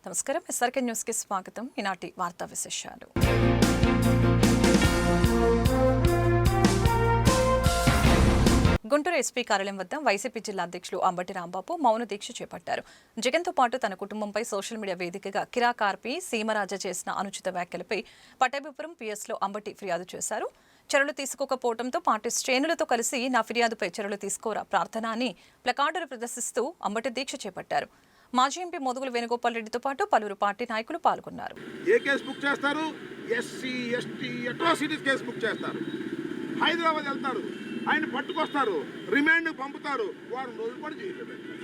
నమస్కారం, SRK news కి స్వాగతం. ఈనాటి వార్తా విశేషాలు. గుంటూరు ఎస్పీ కార్యాలయం వద్ద వైసీపీ జిల్లా అధ్యక్షులు అంబటి రాంబాబు మౌన దీక్ష చేపట్టారు. జగన్తో పాటు తన కుటుంబంపై సోషల్ మీడియా వేదికగా కిరాకార్పి సీమరాజ చేసిన అనుచిత వ్యాఖ్యలపై పటాభిపురం పిఎస్లో అంబటి ఫిర్యాదు చేశారు. చర్యలు తీసుకోకపోవడంతో పార్టీ శ్రేణులతో కలిసి నా ఫిర్యాదుపై చర్యలు తీసుకోరా ప్రార్థన అని ప్లకార్డులు ప్రదర్శిస్తూ అంబటి దీక్ష చేపట్టారు. మాజీ ఎంపీ మోదుగుల వేణుగోపాల్ రెడ్డితో పాటు పలువురు పార్టీ నాయకులు పాల్గొన్నారు. ఏ కేసు బుక్ చేస్తారు? SC ST atrocities case book చేస్తారు. హైదరాబాద్ వెళ్తారు, ఆయన పట్టుకొస్తారు, రిమాండ్ పంపుతారు, వారం రోజులు కూడా జైలు పెడతారు.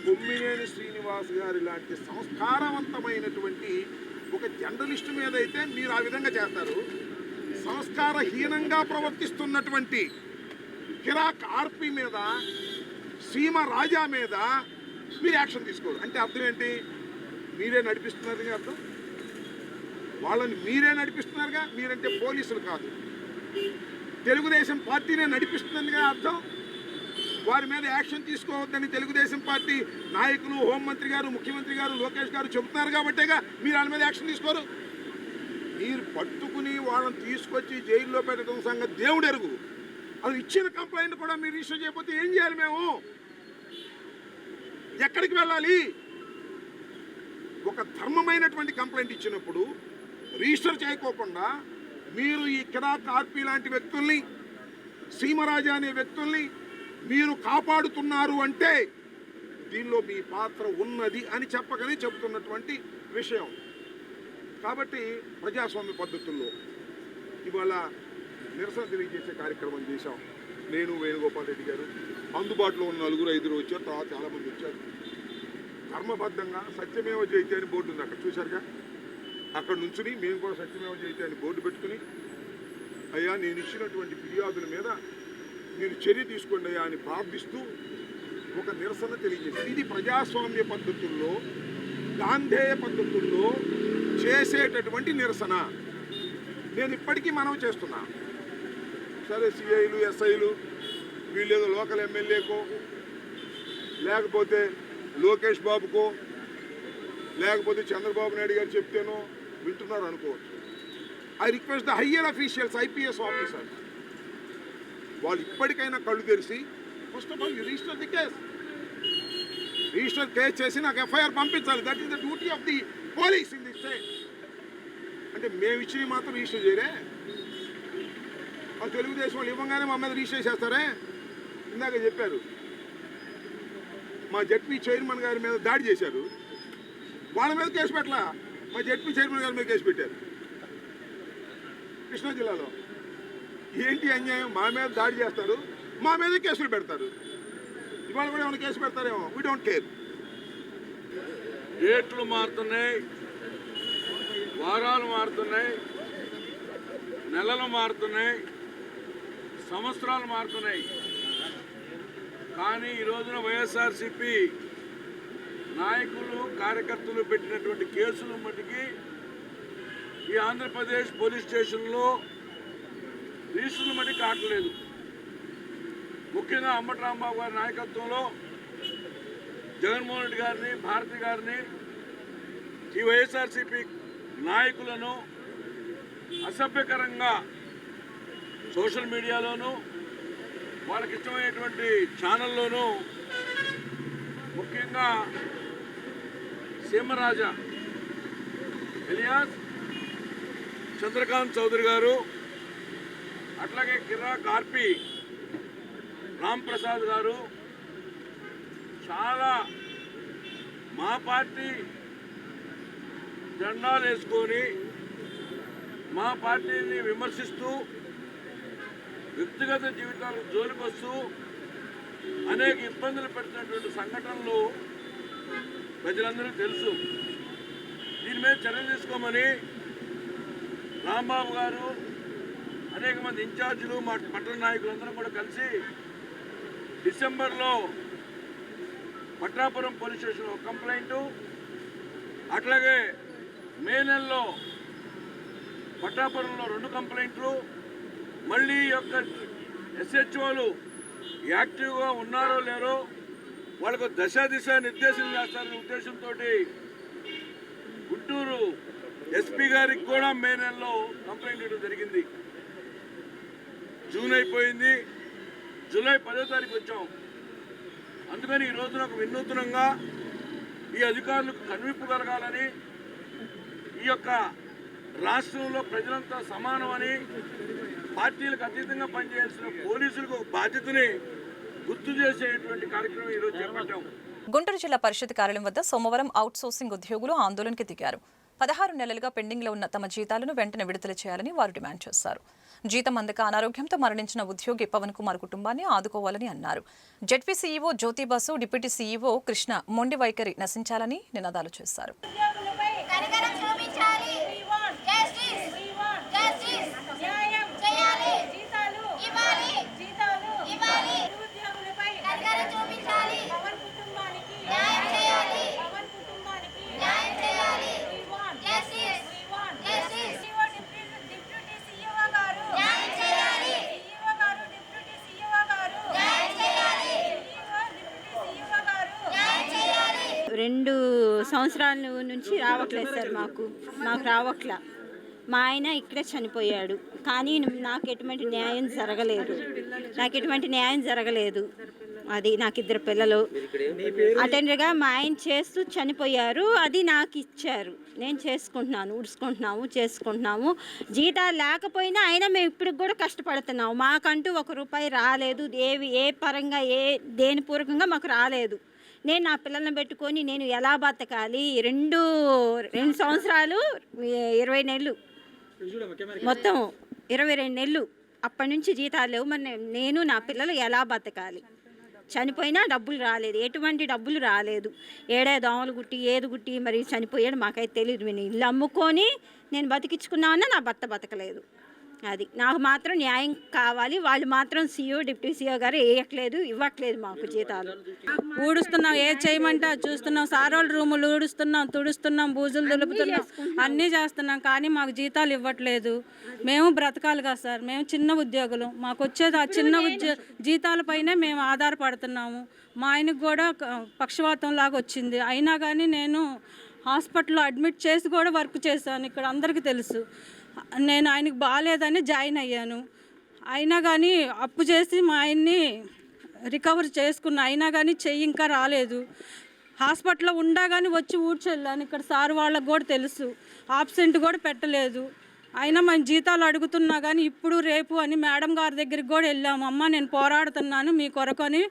కొమ్మినేని శ్రీనివాస్ గారి లాంటి సంస్కారవంతమైనటువంటి ఒక జర్నలిస్టు మీద అయితే మీరు ఆ విధంగా చేస్తారు. సంస్కారహీనంగా ప్రవర్తిస్తున్నటువంటి కిరాక్ ఆర్పి మీద, సీమ రాజా మీద మీరు యాక్షన్ తీసుకోరు అంటే అర్థం ఏంటి? మీరే నడిపిస్తున్నారుగా అర్థం. వాళ్ళని మీరే నడిపిస్తున్నారుగా. మీరంటే పోలీసులు కాదు, తెలుగుదేశం పార్టీనే నడిపిస్తుందిగా అర్థం. వారి మీద యాక్షన్ తీసుకోవద్దని తెలుగుదేశం పార్టీ నాయకులు, హోంమంత్రి గారు, ముఖ్యమంత్రి గారు, లోకేష్ గారు చెబుతున్నారు కాబట్టేగా మీరు వాళ్ళ మీద యాక్షన్ తీసుకోరు. మీరు పట్టుకుని వాళ్ళని తీసుకొచ్చి జైల్లో పెట్టడం సంగతి దేవుడు ఎరుగు. అది ఇచ్చిన కంప్లైంట్ కూడా మీరు రిజిస్టర్ చేయకపోతే ఏం చేయాలి? మేము ఎక్కడికి వెళ్ళాలి? ఒక ధర్మమైనటువంటి కంప్లైంట్ ఇచ్చినప్పుడు రిజిస్టర్ చేయకోకుండా మీరు ఈ కిరాక్ ఆర్పి లాంటి వ్యక్తుల్ని, సీమరాజా అనే వ్యక్తుల్ని మీరు కాపాడుతున్నారు అంటే దీనిలో మీ పాత్ర ఉన్నది అని చెప్పకనే చెబుతున్నటువంటి విషయం. కాబట్టి ప్రజాస్వామ్య పద్ధతుల్లో ఇవాళ నిరసన తెలియజేసే కార్యక్రమం చేశాం. నేను, వేణుగోపాల్ రెడ్డి గారు, అందుబాటులో ఉన్న 4-5 వచ్చారు, తర్వాత చాలామంది వచ్చారు. ధర్మబద్ధంగా సత్యమేవ జయతే అని బోర్డు ఉంది అక్కడ, చూశారుగా. అక్కడ నుంచుని మేము కూడా సత్యమేవ జయతే అని బోర్డు పెట్టుకుని, అయ్యా నేను ఇచ్చినటువంటి ఫిర్యాదుల మీద మీరు చర్య తీసుకోండి అయ్యా అని ప్రార్థిస్తూ ఒక నిరసన తెలియజేశారు. ఇది ప్రజాస్వామ్య పద్ధతుల్లో, గాంధేయ పద్ధతుల్లో చేసేటటువంటి నిరసన. నేను ఇప్పటికీ మనవి చేస్తున్నా. సరే, సిఐలు, ఎస్ఐలు వీళ్ళేదో లోకల్ ఎమ్మెల్యేకో, లేకపోతే లోకేష్ బాబుకో, లేకపోతే చంద్రబాబు నాయుడు గారు చెప్తేనో వింటున్నారు అనుకోవచ్చు. I request the higher officials, IPS officers, వాళ్ళు ఇప్పటికైనా కళ్ళు తెరిచి first of all register the case. Register case చేసి నాకు ఎఫ్ఐఆర్ పంపించాలి. That is the duty of the police in the state. అంటే మేము ఇచ్చినవి మాత్రం రిజిస్టర్ చేయరే? తెలుగుదేశం వాళ్ళు ఇవ్వగానే మా మీద రిజిస్టర్ చేస్తారే? ఇందాక చెప్పారు, మా జడ్పీ చైర్మన్ గారి మీద దాడి చేశారు, వాళ్ళ మీద కేసు పెట్టలా, మా జడ్పీ చైర్మన్ గారి మీద కేసు పెట్టారు కృష్ణా జిల్లాలో. ఏంటి అన్యాయం? మా మీద దాడి చేస్తారు, మా మీద కేసులు పెడతారు. ఇవాళ కూడా ఏమైనా కేసు పెడతారేమో, వీ డోంట్ కేర్. డేట్లు మారుతున్నాయి, వారాలు మారుతున్నాయి, నెలలు మారుతున్నాయి, సంవత్సరాలు మారుతున్నాయి. కానీ ఈ రోజున వైఎస్ఆర్సీపీ నాయకులు, కార్యకర్తలు పెట్టినటువంటి కేసులు మటుకి ఈ ఆంధ్రప్రదేశ్ పోలీస్ స్టేషన్లో రిజిస్టర్లు మటుకు కావట్లేదు. ముఖ్యంగా అంబటి రాంబాబు గారి నాయకత్వంలో జగన్మోహన్ రెడ్డి గారిని, భారతి గారిని, ఈ వైఎస్ఆర్సీపీ నాయకులను అసభ్యకరంగా సోషల్ మీడియాలోనూ, వాళ్ళకి ఇష్టమైనటువంటి ఛానల్లోనూ, ముఖ్యంగా సీమరాజా ఎలియాస్ చంద్రకాంత్ చౌదరి గారు, అట్లాగే కిరాక్ ఆర్పి రాంప్రసాద్ గారు చాలా మా పార్టీ జెండాలు వేసుకొని మా పార్టీని విమర్శిస్తూ వ్యక్తిగత జీవితాలకు జోలికొస్తూ అనేక ఇబ్బందులు పెట్టినటువంటి సంఘటనలు ప్రజలందరికీ తెలుసు. దీని మీద చర్యలు తీసుకోమని రాంబాబు గారు, అనేక మంది ఇన్ఛార్జీలు, మా పట్టణ నాయకులందరూ కూడా కలిసి డిసెంబర్లో పట్టాపురం పోలీస్ స్టేషన్లో ఒక కంప్లైంటు, అట్లాగే మే నెలలో పట్టాపురంలో 2 కంప్లైంట్లు, మళ్ళీ యొక్క ఎస్హెచ్ఓలు యాక్టివ్గా ఉన్నారో లేరో వాళ్ళకు దశ దిశ నిర్దేశం చేస్తారనే ఉద్దేశంతో గుంటూరు ఎస్పీ గారికి కూడా మే నెలలో కంప్లైంట్ ఇవ్వడం జరిగింది. జూన్ అయిపోయింది, జూలై 10వ తారీఖు వచ్చాం. అందుకని ఈ రోజున ఒక వినూత్నంగా ఈ అధికారులకు కనువిప్పు కలగాలని, ఈ యొక్క రాష్ట్రంలో ప్రజలంతా సమానమని, పార్టీలకు అతీతంగా పనిచేయాల్సిన పోలీసులకు ఒక బాధ్యతని గుర్తు చేసేటువంటి కార్యక్రమం ఈరోజు చేపట్టాం. గుంటూరు జిల్లా పరిషత్ కార్యాలయం వద్ద సోమవారం అవుట్ సోర్సింగ్ ఉద్యోగులు ఆందోళనకి దిగారు. 16 నెలలుగా పెండింగ్లో ఉన్న తమ జీతాలను వెంటనే విడుదల చేయాలని వారు డిమాండ్ చేశారు. జీతం అందక అనారోగ్యంతో మరణించిన ఉద్యోగి పవన్ కుమార్ కుటుంబాన్ని ఆదుకోవాలని అన్నారు. జెడ్పీ సీఈఓ జ్యోతి బాసు, డిప్యూటీ సీఈఓ కృష్ణ మొండి వైఖరి నశించాలని నినాదాలు చేశారు. రెండు సంవత్సరాల నుంచి రావట్లేదు సార్, మాకు రావట్లా. మా ఆయన ఇక్కడే చనిపోయాడు, కానీ నాకు ఎటువంటి న్యాయం జరగలేదు. అది నాకు 2 పిల్లలు అటెండర్గా మా ఆయన చేస్తూ చనిపోయారు. అది నాకు ఇచ్చారు, నేను చేసుకుంటున్నాము. జీతాలు లేకపోయినా అయినా మేము ఇప్పటికి కూడా కష్టపడుతున్నాము. మాకంటూ 1 రూపాయి రాలేదు. ఏ పరంగా దేని పూర్వకంగా మాకు రాలేదు. నేను నా పిల్లల్ని పెట్టుకొని నేను ఎలా బతకాలి? 2 సంవత్సరాలు 20 నెలలు, మొత్తం 22 నెలలు అప్పటి నుంచి జీతాలు లేవు. మరి నేను నా పిల్లలు ఎలా బతకాలి? చనిపోయినా డబ్బులు రాలేదు, ఎటువంటి డబ్బులు రాలేదు. దోమలు గుట్టి మరి చనిపోయాడు, మాకైతే తెలియదు. నేను ఇల్లు అమ్ముకొని నేను బతికించుకున్నామన్నా నా భర్త బతకలేదు. అది నాకు మాత్రం న్యాయం కావాలి. వాళ్ళు మాత్రం సీఓ, డిప్యూటీ సీఓ గారు ఇవ్వట్లేదు మాకు జీతాలు. ఊడుస్తున్నాం, ఏది చేయమంటే చూస్తున్నాం. సారోళ్ళ రూములు ఊడుస్తున్నాం, తుడుస్తున్నాం, బూజులు దులుపుతున్నాం, అన్నీ చేస్తున్నాం, కానీ మాకు జీతాలు ఇవ్వట్లేదు. మేము బ్రతకాలి కదా సార్, మేము చిన్న ఉద్యోగులు. మాకు వచ్చేది ఆ చిన్న జీతాలపైనే మేము ఆధారపడుతున్నాము. మా ఆయనకు కూడా పక్షవాతం లాగా వచ్చింది. అయినా కానీ నేను హాస్పిటల్లో అడ్మిట్ చేసి కూడా వర్క్ చేశాను. ఇక్కడ అందరికీ తెలుసు. నేను ఆయనకు బాగాలేదని జాయిన్ అయ్యాను. అయినా కానీ అప్పు చేసి మా ఆయన్ని రికవర్ చేసుకున్నా. అయినా కానీ చెయ్యి ఇంకా రాలేదు. హాస్పిటల్లో ఉండగానే వచ్చి ఊడ్చెళ్ళాను. ఇక్కడ సార్ వాళ్ళకు కూడా తెలుసు, ఆబ్సెంట్ కూడా పెట్టలేదు. అయినా మన జీతాలు అడుగుతున్నా కానీ ఇప్పుడు రేపు అని మేడం గారి దగ్గరికి కూడా వెళ్ళాము. అమ్మ నేను పోరాడుతున్నాను మీ కొరకు అని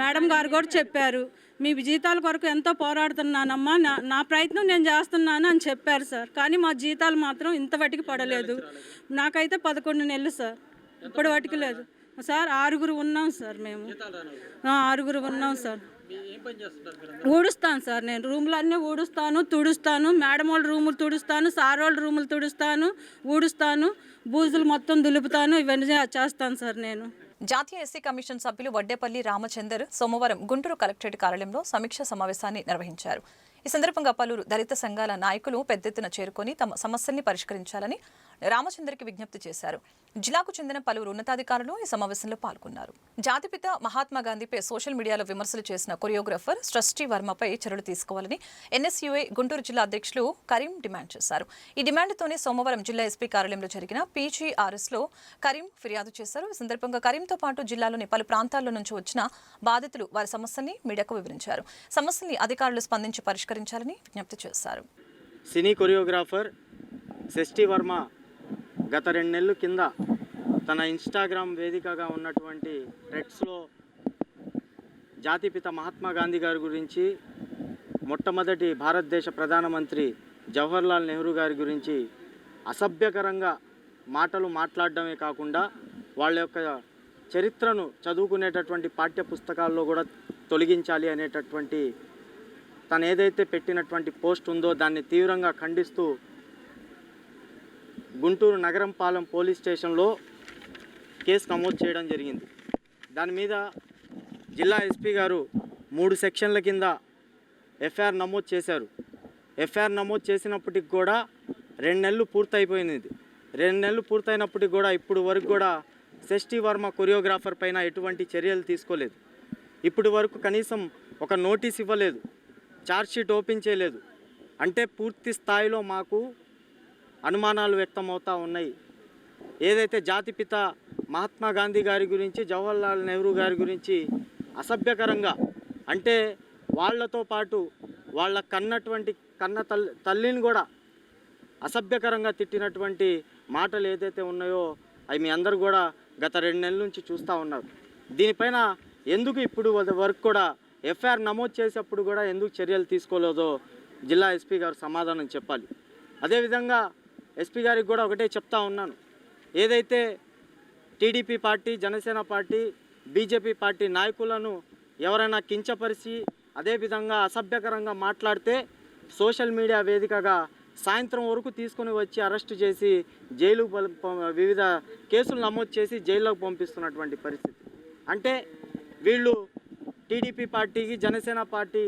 మేడం గారు కూడా చెప్పారు. మీ జీతాల కొరకు ఎంతో పోరాడుతున్నానమ్మా, నా ప్రయత్నం నేను చేస్తున్నాను అని చెప్పారు సార్. కానీ మా జీతాలు మాత్రం ఇంతవరకు పడలేదు. నాకైతే 11 నెలలు సార్, ఇప్పటి వరకు లేదు సార్. 6 ఉన్నాం సార్, మేము 6 ఉన్నాం సార్. ఊడుస్తాను సార్, నేను రూమ్లు అన్నీ ఊడుస్తాను, తుడుస్తాను. మేడం వాళ్ళ రూములు తుడుస్తాను, సార్ వాళ్ళ రూములు తుడుస్తాను, ఊడుస్తాను, బూజులు మొత్తం దులుపుతాను. ఇవన్నీ చేస్తాను సార్ నేను. జాతీయ ఎస్సీ కమిషన్ సభ్యులు వడ్డేపల్లి రామచందర్ సోమవారం గుంటూరు కలెక్టరేట్ కార్యాలయంలో సమీక్ష సమావేశాన్ని నిర్వహించారు. ఈ సందర్భంగా పలువురు దళిత సంఘాల నాయకులు పెద్ద ఎత్తున చేరుకొని తమ సమస్యల్ని పరిష్కరించాలని రామచందర్కి విజ్ఞప్తి చేశారు. జిల్లాకు చెందిన పలువురు ఉన్నతాధికారులు ఈ సమావేశంలో పాల్గొన్నారు. జాతిపిత మహాత్మా గాంధీపై సోషల్ మీడియాలో విమర్శలు చేసిన కొరియోగ్రాఫర్ సృష్టి వర్మపై చర్యలు తీసుకోవాలని ఎన్ఎస్యుఐ గుంటూరు జిల్లా అధ్యక్షులు కరీం డిమాండ్ చేశారు. ఈ డిమాండ్తోనే సోమవారం జిల్లా ఎస్పీ కార్యాలయంలో జరిగిన పీజీఆర్ఎస్లో కరీం ఫిర్యాదు చేశారు. ఈ సందర్భంగా కరీంతో పాటు జిల్లాలోని పలు ప్రాంతాల్లో నుంచి వచ్చిన బాధితులు వారి సమస్యల్ని మీడియాకు వివరించారు. సమస్యల్ని అధికారులు స్పందించి పరిష్కరించాలని విజ్ఞప్తి చేశారు. సినీ కొరియోగ్రాఫర్ సృష్టి వర్మ గత 2 నెలల కింద తన ఇన్స్టాగ్రామ్ వేదికగా ఉన్నటువంటి థ్రెడ్స్లో జాతిపిత మహాత్మా గాంధీ గారి గురించి, మొట్టమొదటి భారతదేశ ప్రధానమంత్రి జవహర్లాల్ నెహ్రూ గారి గురించి అసభ్యకరంగా మాటలు మాట్లాడడమే కాకుండా వాళ్ళ యొక్క చరిత్రను చదువుకునేటటువంటి పాఠ్య పుస్తకాల్లో కూడా తొలగించాలి అనేటటువంటి తను ఏదైతే పెట్టినటువంటి పోస్ట్ ఉందో దాన్ని తీవ్రంగా ఖండిస్తూ గుంటూరు నగరంపాలెం పోలీస్ స్టేషన్లో కేసు నమోదు చేయడం జరిగింది. దాని మీద జిల్లా ఎస్పీ గారు 3 సెక్షన్ల కింద ఎఫ్ఐఆర్ నమోదు చేశారు. ఎఫ్ఐఆర్ నమోదు చేసినప్పటికి కూడా 2 నెలలు పూర్తయిపోయింది. 2 నెలలు పూర్తయినప్పటికి కూడా ఇప్పుడు వరకు కూడా సృష్టి వర్మ కొరియోగ్రాఫర్ పైన ఎటువంటి చర్యలు తీసుకోలేదు. ఇప్పటి వరకు కనీసం ఒక నోటీస్ ఇవ్వలేదు, ఛార్జ్షీట్ ఓపెన్ చేయలేదు. అంటే పూర్తి స్థాయిలో మాకు అనుమానాలు వ్యక్తమవుతూ ఉన్నాయి. ఏదైతే జాతిపిత మహాత్మా గాంధీ గారి గురించి, జవహర్లాల్ నెహ్రూ గారి గురించి అసభ్యకరంగా, అంటే వాళ్ళతో పాటు వాళ్ళ కన్న తల్లిని కూడా అసభ్యకరంగా తిట్టినటువంటి మాటలు ఏదైతే ఉన్నాయో అవి మీ అందరూ కూడా గత 2 నెలల నుంచి చూస్తూ ఉన్నారు. దీనిపైన ఎందుకు ఇప్పుడు వరకు కూడా ఎఫ్ఐఆర్ నమోదు చేసేప్పుడు కూడా ఎందుకు చర్యలు తీసుకోలేదో జిల్లా ఎస్పీ గారు సమాధానం చెప్పాలి. అదేవిధంగా ఎస్పీ గారికి కూడా ఒకటే చెప్తా ఉన్నాను, ఏదైతే TDP party, Janasena party, BJP party నాయకులను ఎవరైనా కించపరిచి అదేవిధంగా అసభ్యకరంగా మాట్లాడితే సోషల్ మీడియా వేదికగా సాయంత్రం వరకు తీసుకొని వచ్చి అరెస్టు చేసి జైలుకు వివిధ కేసులు నమోదు చేసి జైల్లోకి పంపిస్తున్నటువంటి పరిస్థితి. అంటే వీళ్ళు టీడీపీ పార్టీకి, జనసేన పార్టీ,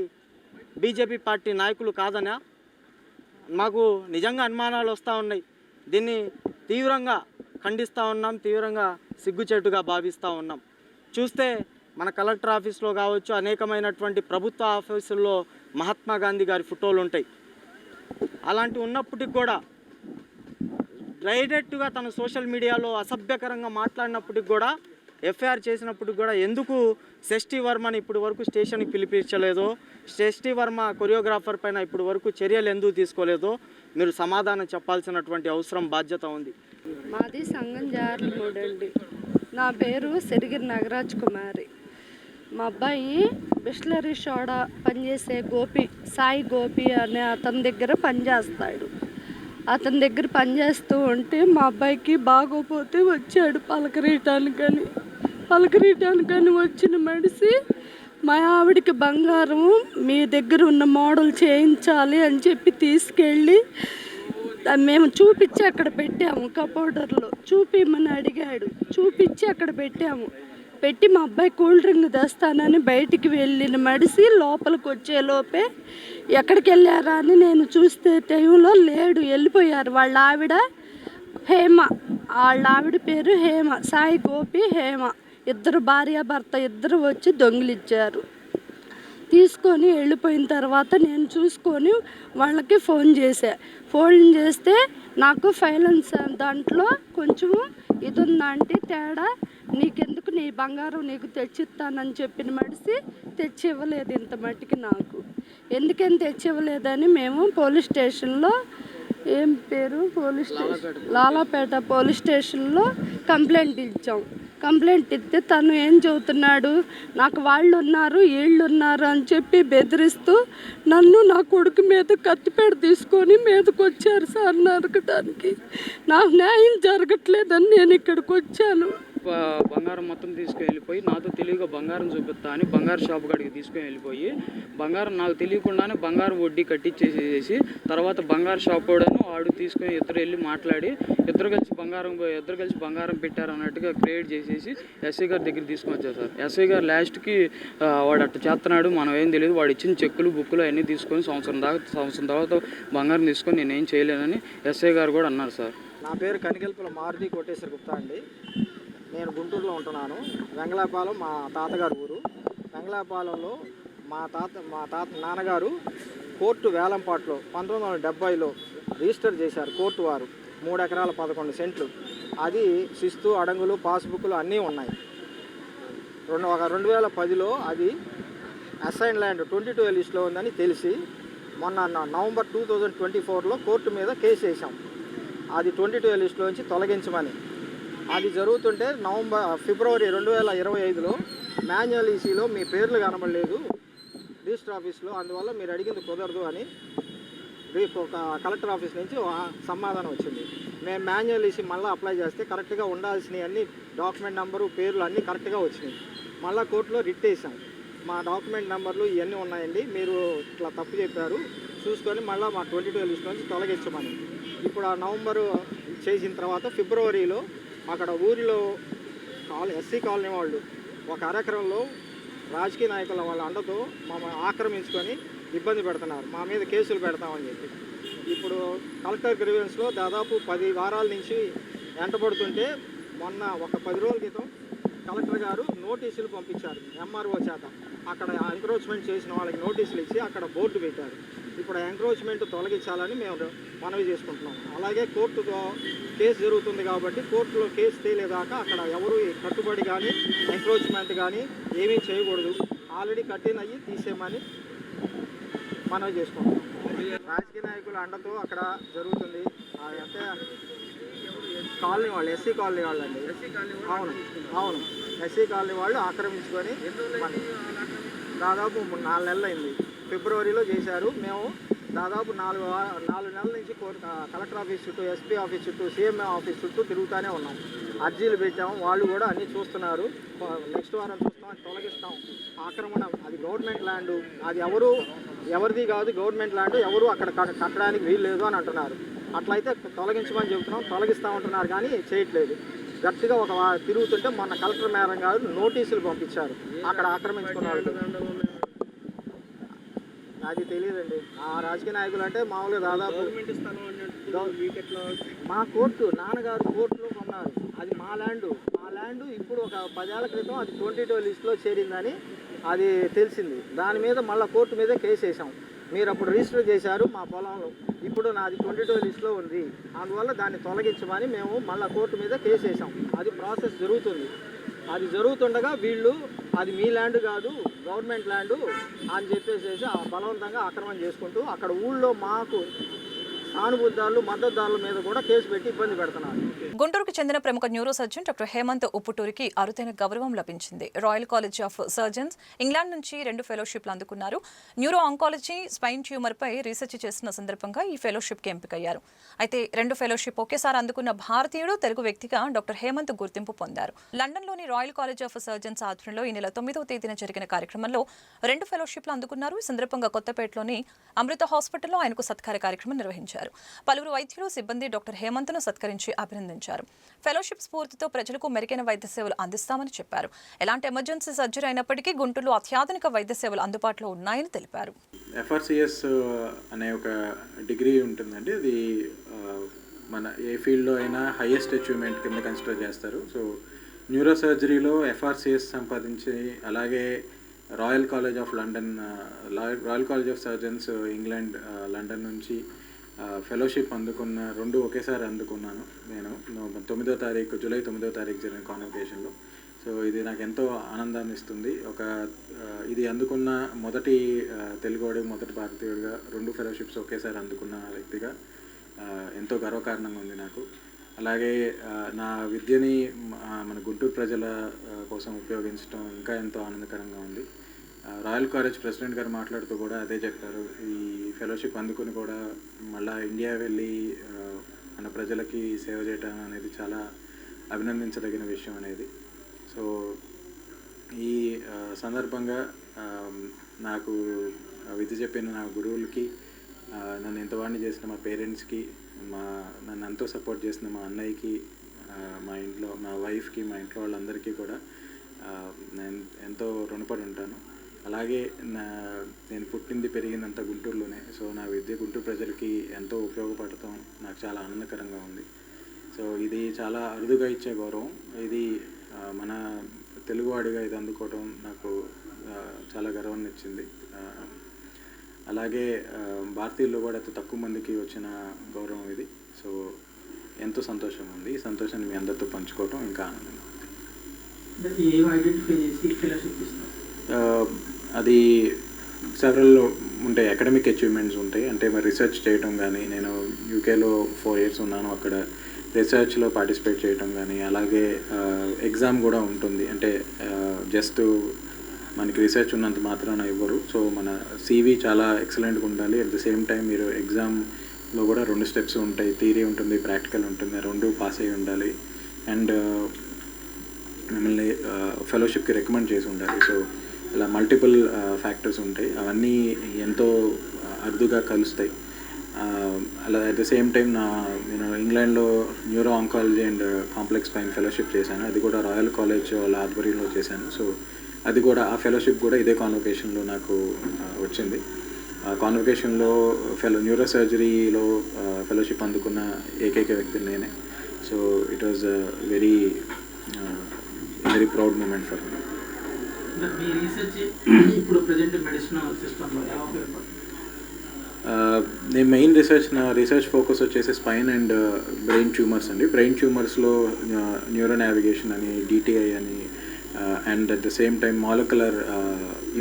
బీజేపీ పార్టీ నాయకులు కాదనా? మాకు నిజంగా అనుమానాలు వస్తూ ఉన్నాయి. దీన్ని తీవ్రంగా ఖండిస్తూ ఉన్నాం, తీవ్రంగా సిగ్గుచేటుగా భావిస్తూ ఉన్నాం. చూస్తే మన కలెక్టర్ ఆఫీస్లో కావచ్చు, అనేకమైనటువంటి ప్రభుత్వ ఆఫీసుల్లో మహాత్మా గాంధీ గారి ఫోటోలు ఉంటాయి. అలాంటి ఉన్నప్పటికి కూడా డైరెక్ట్గా తన సోషల్ మీడియాలో అసభ్యకరంగా మాట్లాడినప్పటికి కూడా, ఎఫ్ఐఆర్ చేసినప్పటికి కూడా ఎందుకు షష్ఠీ వర్మని ఇప్పుడు వరకు స్టేషన్కి పిలిపించలేదో, షష్ఠీ వర్మ కొరియోగ్రాఫర్ పైన ఇప్పుడు వరకు చర్యలు ఎందుకు తీసుకోలేదో మీరు సమాధానం చెప్పాల్సినటువంటి అవసరం, బాధ్యత ఉంది. మాది సంగం జార్లమూడి అండి. నా పేరు సిరిగిరి నాగరాజ్ కుమారి. మా అబ్బాయి బిస్లరీ సోడా పనిచేసే సాయి గోపి అనే అతని దగ్గర పనిచేస్తాడు. అతని దగ్గర పనిచేస్తూ ఉంటే మా అబ్బాయికి బాగోపోతే వచ్చాడు పలకరీయటానికని వచ్చిన మనిషి మా ఆవిడికి బంగారం మీ దగ్గర ఉన్న మోడల్ చేయించాలి అని చెప్పి తీసుకెళ్ళి మేము చూపించి అక్కడ పెట్టాము. కపౌడర్లో చూపిమని అడిగాడు, చూపించి అక్కడ పెట్టి మా అబ్బాయి కూల్ డ్రింక్ తెస్తానని బయటికి వెళ్ళిన మడిసి లోపలికి వచ్చేలోపే ఎక్కడికి వెళ్ళారా అని నేను చూస్తే టైంలో లేడు, వెళ్ళిపోయారు. వాళ్ళ ఆవిడ హేమ, వాళ్ళ ఆవిడ పేరు హేమ, సాయి గోపి హేమ, ఇద్దరు భార్యాభర్త ఇద్దరు వచ్చి దొంగిలించారు. తీసుకొని వెళ్ళిపోయిన తర్వాత నేను చూసుకొని వాళ్ళకి ఫోన్ చేస్తే నాకు ఫైనాన్స్ దాంట్లో కొంచెము ఇది ఉందంటే తేడా, నీకెందుకు, నీ బంగారం నీకు తెచ్చిస్తానని చెప్పిన మడిసి తెచ్చి ఇవ్వలేదు. ఇంత మట్టికి నాకు ఎందుకని తెచ్చి ఇవ్వలేదని మేము పోలీస్ స్టేషన్లో, లాలాపేట పోలీస్ స్టేషన్లో కంప్లైంట్ ఇచ్చాం. కంప్లైంట్ ఇస్తే తను ఏం చెబుతున్నాడు, నాకు వాళ్ళు ఉన్నారు వీళ్ళు ఉన్నారు అని చెప్పి బెదిరిస్తూ నన్ను నా కొడుకు మీద కత్తిపేట తీసుకొని మీదకి వచ్చారు సార్ నరకటానికి. నాకు న్యాయం జరగట్లేదని నేను ఇక్కడికి వచ్చాను. బంగారం మొత్తం తీసుకుని వెళ్ళిపోయి నాతో తెలియక బంగారం చూపిస్తా అని బంగారు షాప్ కాడికి తీసుకొని వెళ్ళిపోయి బంగారం నాకు తెలియకుండానే బంగారం వడ్డీ కట్టించేసేసి తర్వాత బంగారు షాప్ వాడను వాడు తీసుకొని ఇద్దరు వెళ్ళి మాట్లాడి ఇద్దరు కలిసి బంగారం పెట్టారు అన్నట్టుగా క్రియేట్ చేసేసి ఎస్ఐ గారి దగ్గర తీసుకొని వచ్చారు సార్. ఎస్ఐ గారు లాస్ట్కి వాడు అట్ట చేస్తున్నాడు, మనం ఏం తెలియదు, వాడు ఇచ్చిన చెక్కులు బుక్కులు అన్నీ తీసుకొని సంవత్సరం తర్వాత బంగారం తీసుకొని నేనేం చేయలేనని ఎస్ఐ గారు కూడా అన్నారు సార్. నా పేరు కనికెల్పుల మారుతి కోటేశ్వర గుప్తా అండి. నేను గుంటూరులో ఉంటున్నాను. వెంగళాపాలెం మా తాతగారు ఊరు. వెంగళాపాలెంలో మా నాన్నగారు కోర్టు వేలంపాట్లో 1970లో రిజిస్టర్ చేశారు కోర్టు వారు. 3 ఎకరాల 11 సెంట్లు. అది శిస్తు అడంగులు పాస్బుక్లు అన్నీ ఉన్నాయి. 2010లో అది అసైన్ ల్యాండ్ 22 లిస్టులో ఉందని తెలిసి మొన్న నవంబర్ 2024లో కోర్టు మీద కేసు వేసాం. అది 22 లిస్టులోంచి తొలగించమని. అది జరుగుతుంటే ఫిబ్రవరి 2025లో మాన్యువల్ ఈసీలో మీ పేర్లు కనబడలేదు రిజిస్టర్ ఆఫీస్లో, అందువల్ల మీరు అడిగింది కుదరదు అని కలెక్టర్ ఆఫీస్ నుంచి సమాధానం వచ్చింది. మేము మాన్యువల్ ఈసీ మళ్ళీ అప్లై చేస్తే కరెక్ట్గా ఉండాల్సినవి అన్ని డాక్యుమెంట్ నెంబరు పేర్లు అన్నీ కరెక్ట్గా వచ్చినాయి. మళ్ళీ కోర్టులో రిట్ వేసాం. మా డాక్యుమెంట్ నెంబర్లు ఇవన్నీ ఉన్నాయండి, మీరు ఇట్లా తప్పు చెప్పారు చూసుకొని మళ్ళీ మా 22 లిస్ట్ నుంచి తొలగించమని. ఇప్పుడు ఆ నవంబరు చేసిన తర్వాత ఫిబ్రవరిలో అక్కడ ఊరిలో ఎస్సీ కాలనీ వాళ్ళు 1 అరెకరంలో రాజకీయ నాయకుల వాళ్ళ అండతో ఆక్రమించుకొని ఇబ్బంది పెడుతున్నారు. మా మీద కేసులు పెడతామని చెప్పి ఇప్పుడు కలెక్టర్ గ్రీవెన్స్లో దాదాపు 10 వారాల నుంచి వెంటబడుతుంటే మొన్న ఒక 10 రోజుల క్రితం కలెక్టర్ గారు నోటీసులు పంపించారు ఎంఆర్ఓ చేత. అక్కడ ఎంక్రోచ్మెంట్ చేసిన వాళ్ళకి నోటీసులు ఇచ్చి అక్కడ బోర్డు పెట్టారు. ఇప్పుడు ఎంక్రోచ్మెంట్ తొలగించాలని మేము మనవి చేసుకుంటున్నాం. అలాగే కోర్టులో కేసు జరుగుతుంది కాబట్టి కోర్టులో కేసు తేలేదాకా అక్కడ ఎవరు కట్టుబడి కానీ ఎంక్రోచ్మెంట్ కానీ ఏమీ చేయకూడదు. ఆల్రెడీ కట్టినవి తీసేయమని మనవి చేసుకుంటున్నాం. రాజకీయ నాయకుల అండతో అక్కడ జరుగుతుంది. అంటే కాలనీ వాళ్ళు, ఎస్సీ కాలనీ వాళ్ళు అండి. అవును ఎస్సీ కాలనీ వాళ్ళు ఆక్రమించుకొని దాదాపు 4 నెలలు అయింది. ఫిబ్రవరిలో చేశారు. మేము దాదాపు 4 నెలల నుంచి కలెక్టర్ ఆఫీస్ చుట్టూ, ఎస్పీ ఆఫీస్ చుట్టూ, సీఎం ఆఫీస్ చుట్టూ తిరుగుతూనే ఉన్నాం. అర్జీలు పెట్టాము. వాళ్ళు కూడా అన్నీ చూస్తున్నారు. నెక్స్ట్ వారం చూస్తాం, అది తొలగిస్తాం. ఆక్రమణ అది గవర్నమెంట్ ల్యాండ్, అది ఎవరిది కాదు, గవర్నమెంట్ ల్యాండ్, ఎవరు అక్కడ కట్టడానికి వీలు లేదు అని అంటున్నారు. అట్లయితే తొలగించమని చెబుతున్నాం, తొలగిస్తామంటున్నారు కానీ చేయట్లేదు. గట్టిగా తిరుగుతుంటే మొన్న కలెక్టర్ మేడం గారు నోటీసులు పంపించారు అక్కడ ఆక్రమించుకున్న వాళ్ళకి. అది తెలియదండి. ఆ రాజకీయ నాయకులు అంటే మామూలుగా దాదాపు మా కోర్టు, నాన్నగారు కోర్టులో కొన్నారు. అది మా ల్యాండ్ ఇప్పుడు ఒక 10 ఏళ్ల క్రితం అది 22 లిస్టులో చేరిందని అది తెలిసింది. దాని మీద మళ్ళీ కోర్టు మీద కేసు వేసాం. మీరు అప్పుడు రిజిస్టర్ చేశారు మా పొలంలో, ఇప్పుడు నాది 22 లిస్టులో ఉంది, అందువల్ల దాన్ని తొలగించమని మేము మళ్ళీ కోర్టు మీద కేసు వేసాం. అది ప్రాసెస్ జరుగుతుంది. అది జరుగుతుండగా వీళ్ళు అది మీ ల్యాండ్ కాదు, గవర్నమెంట్ ల్యాండు అని చెప్పేసి బలవంతంగా ఆక్రమణ చేసుకుంటూ అక్కడ ఊళ్ళో మాకు సానుభూతిదారులు, మద్దతుదారుల మీద కూడా కేసు పెట్టి ఇబ్బంది పెడుతున్నారు. గుంటూరుకు చెందిన ప్రముఖ న్యూరో సర్జన్ డాక్టర్ హేమంత్ ఉప్పుటూరికి అరుదైన గౌరవం లభించింది. Royal college of surgeons England నుంచి 2 ఫెలోషిప్లు అందుకున్నారు. న్యూరో ఆంకాలజీ, స్పైన్ ట్యూమర్పై రీసెర్చ్ చేస్తున్న సందర్భంగా ఈ ఫెలోషిప్కి ఎంపికయ్యారు. అయితే 2 ఫెలోషిప్ ఒకేసారి అందుకున్న భారతీయుడు, తెలుగు వ్యక్తిగా డాక్టర్ హేమంత్ గుర్తింపు పొందారు. లండన్లోని రాయల్ కాలేజ్ ఆఫ్ సర్జన్స్ ఆధ్వర్యంలో ఈ నెల 9వ తేదీన జరిగిన కార్యక్రమంలో 2 ఫెలోషిప్లు అందుకున్నారు. ఈ సందర్భంగా కొత్తపేటలోని అమృత హాస్పిటల్లో ఆయనకు సత్కార కార్యక్రమం నిర్వహించారు. పలువురు వైద్యులు, సిబ్బంది డాక్టర్ హేమంత్ను సత్కరించి అభినందించారు. ఫెలోషిప్ స్ఫూర్తితో ప్రజలకు మెరుగైన వైద్య సేవలు అందిస్తామని చెప్పారు. ఎలాంటి ఎమర్జెన్సీ సర్జరీ అయినప్పటికీ గుంటూరులో అత్యాధునిక వైద్య సేవలు అందుబాటులో ఉన్నాయని తెలిపారు. ఎఫ్ఆర్సిఎస్ అనే ఒక డిగ్రీ ఉంటుందండి. అది మన ఏ ఫీల్డ్లో అయినా హైయెస్ట్ అచీవ్మెంట్ కింద కన్సిడర్ చేస్తారు. సో న్యూరో సర్జరీలో ఎఫ్ఆర్సిఎస్ సంపాదించి, అలాగే royal college of London, royal college of surgeons England, London నుంచి ఫెలోషిప్ అందుకున్న 2 ఒకేసారి అందుకున్నాను నేను. 9వ తారీఖు, జూలై 9వ తారీఖు జరిగిన కాన్వకేషన్లో. సో ఇది నాకు ఎంతో ఆనందాన్ని ఇస్తుంది. ఇది అందుకున్న మొదటి తెలుగువాడు, మొదటి భారతీయుడిగా 2 ఫెలోషిప్స్ ఒకేసారి అందుకున్న వ్యక్తిగా ఎంతో గర్వకారణంగా ఉంది నాకు. అలాగే నా విద్యని మన గుంటూరు ప్రజల కోసం ఉపయోగించడం ఇంకా ఎంతో ఆనందకరంగా ఉంది. రాయల్ కాలేజ్ ప్రెసిడెంట్ గారు మాట్లాడుతూ కూడా అదే చెప్పారు. ఈ ఫెలోషిప్ అందుకుని కూడా మళ్ళీ ఇండియా వెళ్ళి మన ప్రజలకి సేవ చేయడం అనేది చాలా అభినందించదగిన విషయం అనేది. సో ఈ సందర్భంగా నాకు విద్య చెప్పిన నా గురువులకి, నన్ను ఎంతవాడిని చేసిన మా పేరెంట్స్కి, నన్ను ఎంతో సపోర్ట్ చేసిన మా అన్నయ్యకి, మా ఇంట్లో మా వైఫ్కి, మా ఇంట్లో వాళ్ళందరికీ కూడా నేను ఎంతో రుణపడి ఉంటాను. అలాగే నేను పుట్టింది పెరిగిందంతా గుంటూరులోనే. సో నా విద్య గుంటూరు ప్రజలకి ఎంతో ఉపయోగపడటం నాకు చాలా ఆనందకరంగా ఉంది. సో ఇది చాలా అరుదుగా ఇచ్చే గౌరవం. ఇది మన తెలుగువాడిగా ఇది అందుకోవడం నాకు చాలా గర్వాన్ని ఇచ్చింది. అలాగే భారతీయుల్లో కూడా అతి తక్కువ మందికి వచ్చిన గౌరవం ఇది. సో ఎంతో సంతోషంగా ఉంది. ఈ సంతోషాన్ని మీ అందరితో పంచుకోవడం ఇంకా ఆనందంగా ఉంది. అది సెవరల్ ఉంటాయి, అకాడమిక్ అచీవ్మెంట్స్ ఉంటాయి. అంటే మరి రీసెర్చ్ చేయడం కానీ, నేను యూకేలో 4 years ఉన్నాను, అక్కడ రీసెర్చ్లో పార్టిసిపేట్ చేయడం కానీ, అలాగే ఎగ్జామ్ కూడా ఉంటుంది. అంటే జస్ట్ మనకి రీసెర్చ్ ఉన్నంత మాత్రాన ఇవ్వరు. సో మన CV చాలా ఎక్సలెంట్గా ఉండాలి. అట్ ద సేమ్ టైం మీరు ఎగ్జామ్లో కూడా 2 steps ఉంటాయి, థియరీ ఉంటుంది, ప్రాక్టికల్ ఉంటుంది, 2 పాస్ అయ్యి ఉండాలి. అండ్ మిమ్మల్ని ఫెలోషిప్కి రికమెండ్ చేసి ఉండాలి. సో ఇలా మల్టిపుల్ ఫ్యాక్టర్స్ ఉంటాయి, అవన్నీ ఎంతో అరుదుగా కలుస్తాయి. అలా అట్ ద సేమ్ టైం నేను ఇంగ్లాండ్లో neuro oncology and complex spine fellowship చేశాను. అది కూడా రాయల్ కాలేజ్ వాళ్ళ ఆధ్వర్యంలో చేశాను. సో అది కూడా, ఆ ఫెలోషిప్ కూడా ఇదే కాన్వకేషన్లో నాకు వచ్చింది. ఆ కాన్వకేషన్లో న్యూరో సర్జరీలో ఫెలోషిప్ అందుకున్న ఏకైక వ్యక్తి నేనే. So it was very very proud moment for me. మీ రీసెర్చ్ ఇప్పుడు ప్రజెంట్ మెడిసిన్ సిస్టంలో ఎలా ఉపయోగపడుతుంది? నేను మెయిన్ రీసెర్చ్ ఫోకస్ వచ్చేసి స్పైన్ అండ్ బ్రెయిన్ ట్యూమర్స్ అండి. బ్రెయిన్ ట్యూమర్స్లో న్యూరో నావిగేషన్ అని, డిటిఐ అని, and at the same time molecular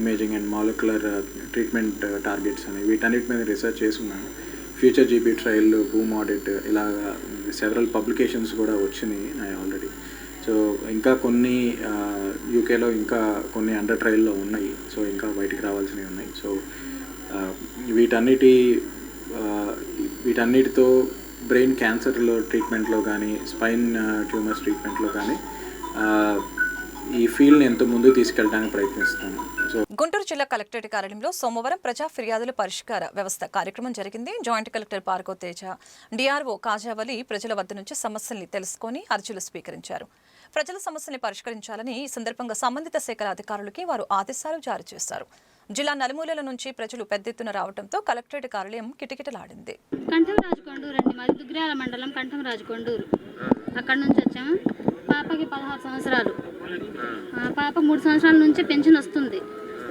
imaging and molecular treatment targets అని, వీటన్నిటి మీద రీసెర్చ్ చేస్తున్నాను. Future GP trial, boom audit, ఇలాగా సెవరల్ పబ్లికేషన్స్ కూడా వచ్చినాయి ఆల్రెడీ. సో ఇంకా కొన్ని యూకేలో ఇంకా కొన్ని అండర్ ట్రయల్లో ఉన్నాయి. సో ఇంకా బయటికి రావాల్సినవి ఉన్నాయి. సో వీటన్నిటితో బ్రెయిన్ క్యాన్సర్లో ట్రీట్మెంట్లో కానీ, స్పైన్ ట్యూమర్స్ ట్రీట్మెంట్లో కానీ ఈ ఫీల్డ్ని ఎంతో ముందుకు తీసుకెళ్ళడానికి ప్రయత్నిస్తాను. సో గుంటూరు జిల్లా కలెక్టరేట్ కార్యాలయంలో సోమవారం ప్రజా ఫిర్యాదుల పరిష్కార వ్యవస్థ కార్యక్రమం జరిగింది. జాయింట్ కలెక్టర్ పార్గో తేజ, డిఆర్ఓ కాజావలి ప్రజల వద్ద నుంచి సమస్యల్ని తెలుసుకొని అర్జీలు స్వీకరించారు. ప్రజల సమస్యల్ని పరిష్కరించాలని ఈ సందర్భంగా సంబంధిత శాఖల అధికారులకి వారు ఆదేశాలు జారీ చేశారు. జిల్లా నలుమూలల నుంచి ప్రజలు పెద్ద ఎత్తున రావడంతో కలెక్టరేట్ కార్యాలయం కిటకిటలాడింది. కంఠంరాజు కొండూరు అండి, మాది దుగ్గ్రాల మండలం కంఠంరాజు కొండూరు. అక్కడ నుంచి వచ్చాము. పాపకి 16 సంవత్సరాలు. పాప 3 సంవత్సరాల నుంచి పెన్షన్ వస్తుంది.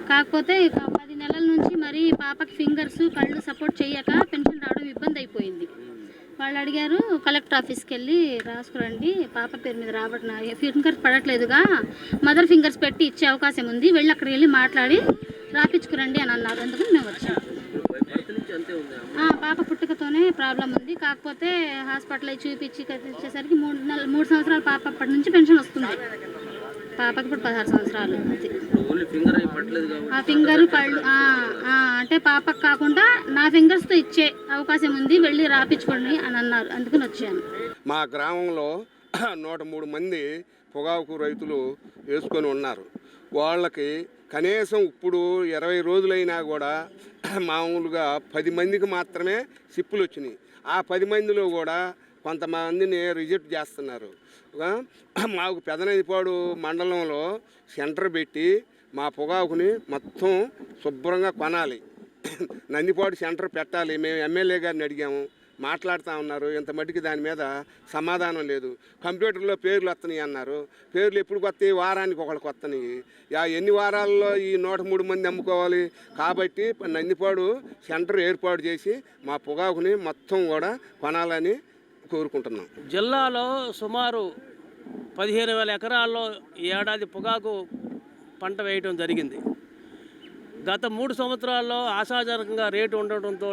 కాకపోతే 10 నెలల నుంచి మరి పాపకి ఫింగర్స్, కళ్ళు సపోర్ట్ చేయక పెన్షన్ రావడం ఇబ్బంది అయిపోయింది. వాళ్ళు అడిగారు కలెక్టర్ ఆఫీస్కి వెళ్ళి రాసుకురండి, పాప పేరు మీద ఫింగర్స్ పడట్లేదుగా, మదర్ ఫింగర్స్ పెట్టి ఇచ్చే అవకాశం ఉంది, వెళ్ళి అక్కడికి వెళ్ళి మాట్లాడి రాపించుకురండి అని అన్నారు. అందుకని మేము వచ్చాము. పాప పుట్టుకతోనే ప్రాబ్లం ఉంది. కాకపోతే హాస్పిటల్ చూపించి వచ్చేసరికి 3 సంవత్సరాల పాప అప్పటి నుంచి పెన్షన్ వస్తుంది. పాపకి ఇప్పుడు 16 సంవత్సరాలు. ఆ ఫింగర్ కళ్ళు అంటే పాపకు కాకుండా నా ఫింగర్స్తో ఇచ్చే అవకాశం ఉంది, వెళ్ళి రాపించుకోండి అని అన్నారు. అందుకని వచ్చాను. మా గ్రామంలో 103 మంది పొగాకు రైతులు వేసుకొని ఉన్నారు. వాళ్ళకి కనీసం ఇప్పుడు 20 రోజులైనా కూడా మామూలుగా 10 మందికి మాత్రమే సిప్పులు వచ్చినాయి. ఆ 10 మందిలో కూడా కొంతమందిని రిజెక్ట్ చేస్తున్నారు. మాకు పెదనందిపాడు మండలంలో సెంటర్ పెట్టి మా పొగాకుని మొత్తం శుభ్రంగా కొనాలి. నందిపాడు సెంటర్ పెట్టాలి. మేము ఎమ్మెల్యే గారిని అడిగాము, మాట్లాడుతూ ఉన్నారు. ఇంత మటుకు దాని మీద సమాధానం లేదు. కంప్యూటర్లో పేర్లు వస్తున్నాయి అన్నారు. పేర్లు ఎప్పుడు వస్తాయి? వారానికి ఒకళ్ళకి వస్తున్నాయి. ఎన్ని వారాల్లో ఈ 103 మంది అమ్ముకోవాలి? కాబట్టి నందిపాడు సెంటర్ ఏర్పాటు చేసి మా పొగాకుని మొత్తం కూడా కొనాలని కోరుకుంటున్నాం. జిల్లాలో సుమారు 15,000 ఎకరాల్లో ఈ ఏడాది పొగాకు పంట వేయటం జరిగింది. గత 3 సంవత్సరాల్లో ఆశాజనకంగా రేటు ఉండటంతో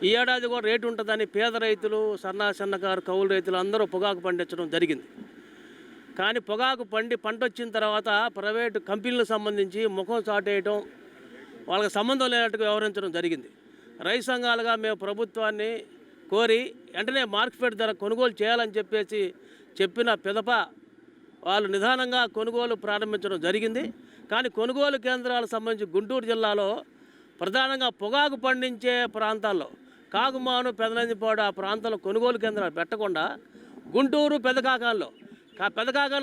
ఈ ఏడాది కూడా రేటు ఉంటుందని పేద రైతులు, సన్నకారు, కౌలు రైతులు అందరూ పొగాకు పండించడం జరిగింది. కానీ పొగాకు పంట వచ్చిన తర్వాత ప్రైవేటు కంపెనీలకు సంబంధించి ముఖం చాటేయటం, వాళ్ళకి సంబంధం లేనట్టుగా వ్యవహరించడం జరిగింది. రైతు సంఘాలుగా మేము ప్రభుత్వాన్ని కోరి వెంటనే మార్కెట్ ధర కొనుగోలు చేయాలని చెప్పిన పిదప వాళ్ళు నిదానంగా కొనుగోలు ప్రారంభించడం జరిగింది. కానీ కొనుగోలు కేంద్రాలకు సంబంధించి గుంటూరు జిల్లాలో ప్రధానంగా పొగాకు పండించే ప్రాంతాల్లో కాకుమాను, పెదనందిపాడు ఆ ప్రాంతంలో కొనుగోలు కేంద్రాలు పెట్టకుండా గుంటూరు పెదకాకాల్లో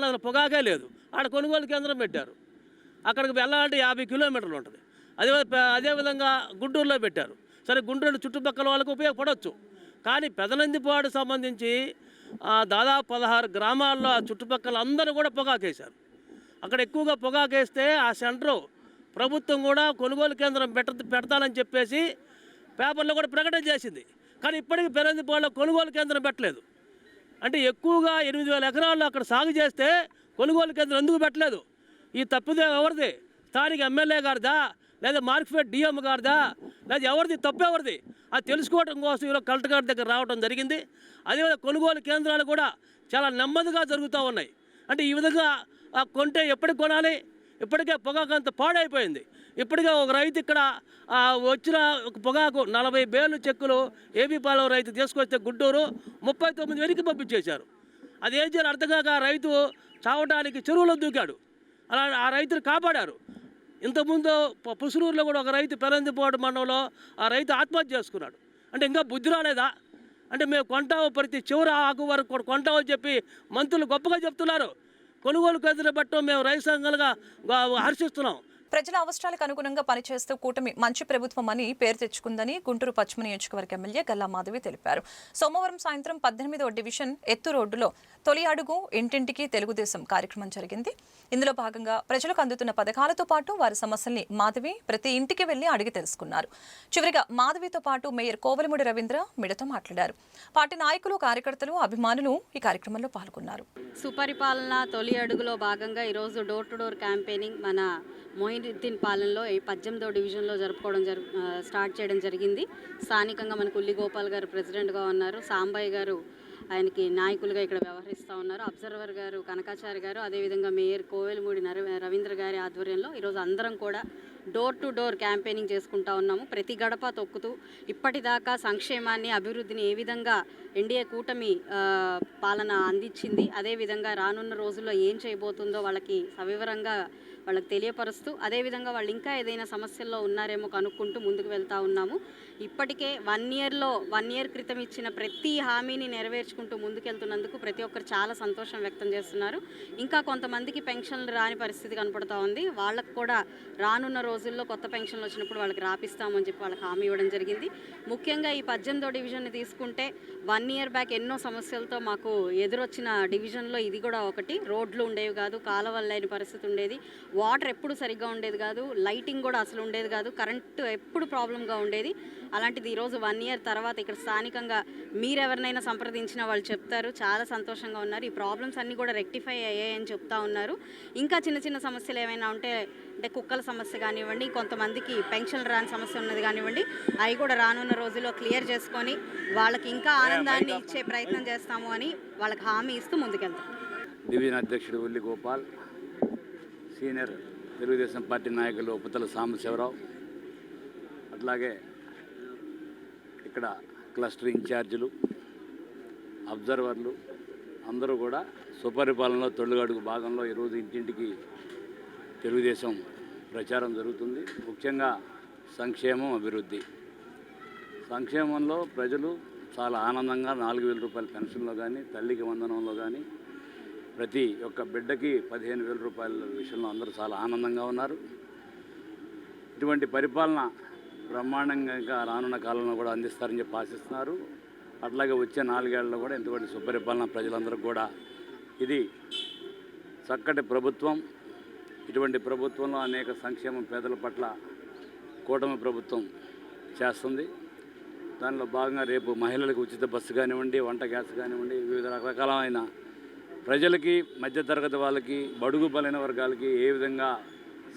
అసలు పొగాకే లేదు, ఆడ కొనుగోలు కేంద్రం పెట్టారు. అక్కడికి వెళ్ళాలంటే 50 కిలోమీటర్లు ఉంటుంది. అదేవిధంగా గుంటూరులో పెట్టారు. సరే, గుంటూరు చుట్టుపక్కల వాళ్ళకు ఉపయోగపడవచ్చు. కానీ పెదనందిపాడు సంబంధించి దాదాపు 16 గ్రామాల్లో ఆ చుట్టుపక్కల అందరూ కూడా పొగాకేశారు. అక్కడ ఎక్కువగా పొగాకేస్తే ఆ సెంటరు ప్రభుత్వం కూడా కొనుగోలు కేంద్రం పెడతానని చెప్పేసి పేపర్లో కూడా ప్రకటన చేసింది. కానీ ఇప్పటికీ పెదనందిపాడులో కొనుగోలు కేంద్రం పెట్టలేదు. అంటే ఎక్కువగా 8,000 ఎకరాల్లో అక్కడ సాగు చేస్తే కొనుగోలు కేంద్రం ఎందుకు పెట్టలేదు? ఈ తప్పిదే ఎవరిది? స్థానిక ఎమ్మెల్యే గారిదా, లేదా మార్కెట్ డిఎం గారిదా, లేదా ఎవరిది? తప్పు ఎవరిది? అది తెలుసుకోవడం కోసం ఈరోజు కలెక్టర్ గారి దగ్గర రావడం జరిగింది. అదేవిధంగా కొనుగోలు కేంద్రాలు కూడా చాలా నెమ్మదిగా జరుగుతూ ఉన్నాయి. అంటే ఈ విధంగా కొంటే ఎప్పటికి కొనాలి? ఇప్పటికే పొగాకు అంత పాడైపోయింది. ఇప్పటికే ఒక రైతు ఇక్కడ వచ్చిన ఒక పొగాకు 40 బేలు చెక్కులు ఏబీపాలెం రైతు తీసుకొస్తే గుంటూరు 39 వెనక్కి పంపించేశారు. అదేం చేయాలి అర్థం కాక రైతు చావడానికి చెరువులో దూకాడు. అలా ఆ రైతును కాపాడారు. ఇంతకుముందు పుసురూరులో కూడా ఒక రైతు పెదనందిపాడు మండలంలో ఆ రైతు ఆత్మహత్య చేసుకున్నాడు. అంటే ఇంకా బుద్ధి రాలేదా? అంటే మేము కొంటాము, ప్రతి చివరి ఆకు వరకు కూడా కొంటామని చెప్పి మంత్రులు గొప్పగా చెప్తున్నారు. కొనుగోలు కేంద్రం పెట్టడం మేము రైతు సంఘాలుగా హర్షిస్తున్నాం. ప్రజల అవసరాలకు అనుగుణంగా పనిచేస్తూ కూటమి మంచి ప్రభుత్వం అని పేరు తెచ్చుకుందని గుంటూరు పశ్చిమ నియోజకవర్గ ఎమ్మెల్యే గల్లా మాధవి తెలిపారు. సోమవారం సాయంత్రం 18వ డివిజన్ ఎత్తు రోడ్డులో తొలి అడుగు ఇంటింటికి తెలుగుదేశం కార్యక్రమం జరిగింది. ఇందులో భాగంగా ప్రజలకు అందుతున్న పథకాలతో పాటు వారి సమస్యల్ని మాధవి ప్రతి ఇంటికి వెళ్లి అడిగి తెలుసుకున్నారు. చివరిగా మాధవితో పాటు మేయర్ కోవలమూడి రవీంద్ర మీడియాతో మాట్లాడారు. పార్టీ నాయకులు, కార్యకర్తలు, అభిమానులు ఈ కార్యక్రమంలో పాల్గొన్నారు. సుపరిపాలన తొలి అడుగులో భాగంగా ఈరోజు డోర్ టు డోర్ క్యాంపెయినింగ్ మన మొయినుద్దీన్ పాలనలో 18వ డివిజన్లో స్టార్ట్ చేయడం జరిగింది. స్థానికంగా మనకు ఉల్లి గోపాల్ గారు ప్రెసిడెంట్గా ఉన్నారు, సాంబయ్య గారు ఆయనకి నాయకులుగా ఇక్కడ వ్యవహరిస్తూ ఉన్నారు, అబ్జర్వర్ గారు కనకాచారి గారు, అదేవిధంగా మేయర్ కోవెలమూడి రవీంద్ర గారి ఆధ్వర్యంలో ఈరోజు అందరం కూడా డోర్ టు డోర్ క్యాంపెయినింగ్ చేసుకుంటా ఉన్నాము. ప్రతి గడప తొక్కుతూ ఇప్పటిదాకా సంక్షేమాన్ని, అభివృద్ధిని ఏ విధంగా ఎన్డీఏ కూటమి పాలన అందించింది, అదేవిధంగా రానున్న రోజుల్లో ఏం చేయబోతుందో వాళ్ళకి సవివరంగా వాళ్ళకి తెలియపరుస్తూ, అదేవిధంగా వాళ్ళు ఇంకా ఏదైనా సమస్యల్లో ఉన్నారేమో కనుక్కుంటూ ముందుకు వెళ్తూ ఉన్నాము. ఇప్పటికే 1 ఇయర్ క్రితం ఇచ్చిన ప్రతి హామీని నెరవేర్చుకుంటూ ముందుకెళ్తున్నందుకు ప్రతి ఒక్కరు చాలా సంతోషం వ్యక్తం చేస్తున్నారు. ఇంకా కొంతమందికి పెన్షన్లు రాని పరిస్థితి కనపడుతూ ఉంది. వాళ్ళకు కూడా రానున్న రోజుల్లో కొత్త పెన్షన్లు వచ్చినప్పుడు వాళ్ళకి రాపిస్తామని చెప్పి వాళ్ళకి హామీ ఇవ్వడం జరిగింది. ముఖ్యంగా ఈ 18వ డివిజన్ని తీసుకుంటే 1 ఇయర్ బ్యాక్ ఎన్నో సమస్యలతో మాకు ఎదురొచ్చిన డివిజన్లో ఇది కూడా ఒకటి. రోడ్లు ఉండేవి కాదు, కాలువలు లేని పరిస్థితి ఉండేది, వాటర్ ఎప్పుడు సరిగ్గా ఉండేది కాదు, లైటింగ్ కూడా అసలు ఉండేది కాదు, కరెంటు ఎప్పుడు ప్రాబ్లంగా ఉండేది. అలాంటిది ఈరోజు 1 ఇయర్ తర్వాత ఇక్కడ స్థానికంగా మీరెవరినైనా సంప్రదించినా వాళ్ళు చెప్తారు, చాలా సంతోషంగా ఉన్నారు. ఈ ప్రాబ్లమ్స్ అన్నీ కూడా రెక్టిఫై అయ్యాయని చెప్తా ఉన్నారు. ఇంకా చిన్న చిన్న సమస్యలు ఏమైనా ఉంటే, అంటే కుక్కల సమస్య కానివ్వండి, కొంతమందికి పెన్షన్ రాని సమస్య ఉన్నది కానివ్వండి, అవి కూడా రానున్న రోజుల్లో క్లియర్ చేసుకొని వాళ్ళకి ఇంకా ఆనందాన్ని ఇచ్చే ప్రయత్నం చేస్తాము అని వాళ్ళకి హామీ ఇస్తూ ముందుకెళ్తాం. డివిజన్ అధ్యక్షుడు ఉల్లి గోపాల్, సీనియర్ తెలుగుదేశం పార్టీ నాయకులు పుత్తల సాంబశివరావు, అట్లాగే ఇక్కడ క్లస్టర్ ఇన్ఛార్జీలు, అబ్జర్వర్లు అందరూ కూడా సుపరిపాలనలో తొలిగడుగు భాగంలో ఈరోజు ఇంటింటికి తెలుగుదేశం ప్రచారం జరుగుతుంది. ముఖ్యంగా సంక్షేమం, అభివృద్ధి. సంక్షేమంలో ప్రజలు చాలా ఆనందంగా 4,000 రూపాయల పెన్షన్లో కానీ, తల్లికి వందనంలో కానీ, ప్రతి ఒక్క బిడ్డకి 15,000 రూపాయల విషయంలో అందరూ చాలా ఆనందంగా ఉన్నారు. ఇటువంటి పరిపాలన బ్రహ్మాండంగా రానున్న కాలంలో కూడా అందిస్తారని చెప్పి ఆశిస్తున్నారు. అట్లాగే వచ్చే 4 ఏళ్లలో కూడా ఇంతటి సుపరిపాలన ప్రజలందరూ కూడా ఇది చక్కటి ప్రభుత్వం. ఇటువంటి ప్రభుత్వంలో అనేక సంక్షేమం పేదల పట్ల కూటమి ప్రభుత్వం చేస్తుంది. దానిలో భాగంగా రేపు మహిళలకు ఉచిత బస్సు కానివ్వండి, వంట గ్యాస్ కానివ్వండి, వివిధ రకరకాలైన ప్రజలకి, మధ్యతరగతి వాళ్ళకి, బడుగు బలైన వర్గాలకి ఏ విధంగా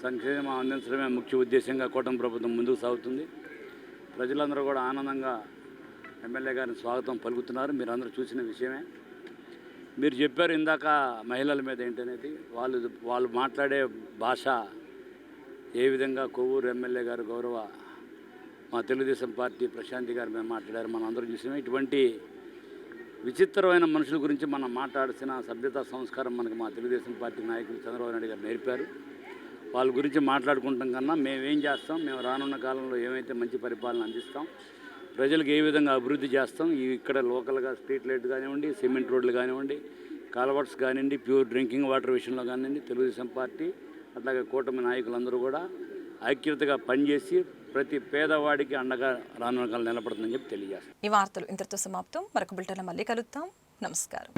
సంక్షేమం అందించడమే ముఖ్య ఉద్దేశంగా కూటమి ప్రభుత్వం ముందుకు సాగుతుంది. ప్రజలందరూ కూడా ఆనందంగా ఎమ్మెల్యే గారిని స్వాగతం పలుకుతున్నారు. మీరు అందరూ చూసిన విషయమే. మీరు చెప్పారు ఇందాక మహిళల మీద ఏంటనేది, వాళ్ళు మాట్లాడే భాష ఏ విధంగా కొవ్వూరు ఎమ్మెల్యే గారు గౌరవ మా తెలుగుదేశం పార్టీ ప్రశాంతి గారి మీద మాట్లాడారు, మనం అందరూ చూసామే. ఇటువంటి విచిత్రమైన మనుషుల గురించి మనం మాట్లాడాల్సిన సభ్యతా సంస్కారం మనకు మా తెలుగుదేశం పార్టీ నాయకులు చంద్రబాబు నాయుడు గారు నేర్పారు. వాళ్ళ గురించి మాట్లాడుకుంటాం కన్నా మేమేం చేస్తాం, మేము రానున్న కాలంలో ఏమైతే మంచి పరిపాలన అందిస్తాం, ప్రజలకు ఏ విధంగా అభివృద్ధి చేస్తాం, ఇక్కడ లోకల్గా స్ట్రీట్ లైట్ కానివ్వండి, సిమెంట్ రోడ్లు కానివ్వండి, కాలవర్ట్స్ కానివ్వండి, ప్యూర్ డ్రింకింగ్ వాటర్ విషయంలో కానివ్వండి, తెలుగుదేశం పార్టీ అట్లాగే కూటమి నాయకులందరూ కూడా ఐక్యతగా పనిచేసి ప్రతి పేదవాడికి అండగా రానున్న కాలం నిలబడుతుందని చెప్పి తెలియజేస్తాం. ఈ వార్తలు ఇంతటితో సమాప్తం. మరొక బులెటిన్లో మళ్ళీ కలుద్దాం. నమస్కారం.